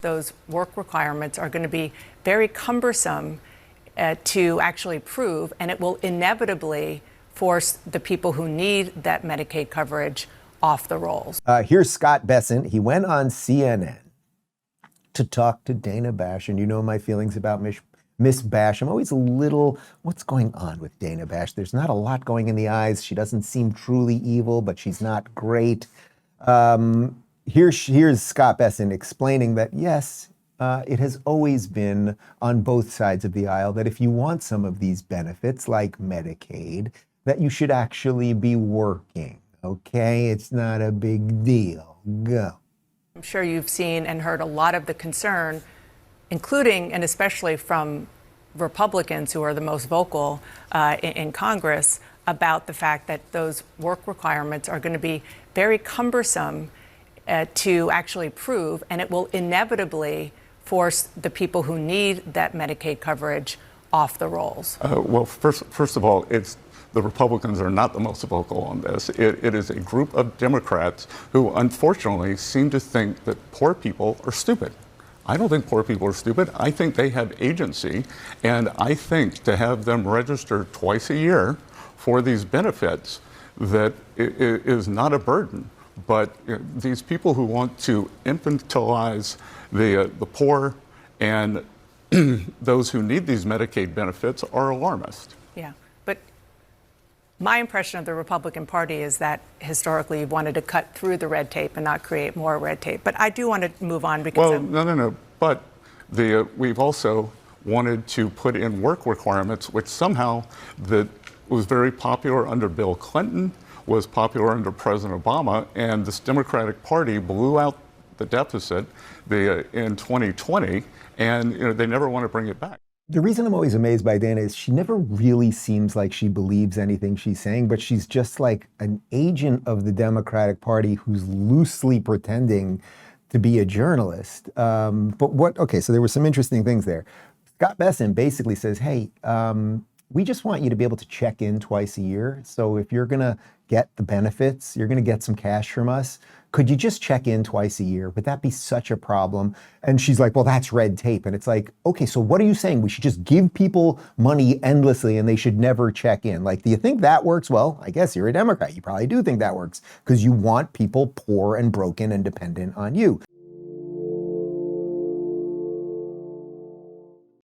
Those work requirements are going to be very cumbersome to actually prove, and it will inevitably force the people who need that Medicaid coverage off the rolls. Here's Scott Bessent. He went on CNN to talk to Dana Bash, and you know my feelings about Miss Bash. I'm always a little, what's going on with Dana Bash? There's not a lot going in the eyes. She doesn't seem truly evil, but she's not great. Here's Scott Bessent explaining that, yes, it has always been on both sides of the aisle that if you want some of these benefits, like Medicaid, that you should actually be working, okay? It's not a big deal. Go. I'm sure you've seen and heard a lot of the concern, including and especially from Republicans who are the most vocal in Congress, about the fact that those work requirements are going to be very cumbersome to actually prove, and it will inevitably force the people who need that Medicaid coverage off the rolls. Well, first of all, the Republicans are not the most vocal on this. It is a group of Democrats who unfortunately seem to think that poor people are stupid. I don't think poor people are stupid. I think they have agency, and I think to have them register twice a year for these benefits, that it is not a burden. But these people who want to infantilize the poor and those who need these Medicaid benefits are alarmist. Yeah, but my impression of the Republican Party is that historically you've wanted to cut through the red tape and not create more red tape. But I do want to move on because no. But we've also wanted to put in work requirements, which somehow that was very popular under Bill Clinton, was popular under President Obama, and this Democratic Party blew out the deficit in 2020, and they never want to bring it back. The reason I'm always amazed by Dana is she never really seems like she believes anything she's saying, but she's just like an agent of the Democratic Party who's loosely pretending to be a journalist. So there were some interesting things there. Scott Bessent basically says, hey, we just want you to be able to check in twice a year. So if you're going to get the benefits, you're going to get some cash from us, could you just check in twice a year? Would that be such a problem? And she's like, well, that's red tape. And it's like, okay, so what are you saying? We should just give people money endlessly and they should never check in. Like, do you think that works? Well, I guess you're a Democrat. You probably do think that works because you want people poor and broken and dependent on you.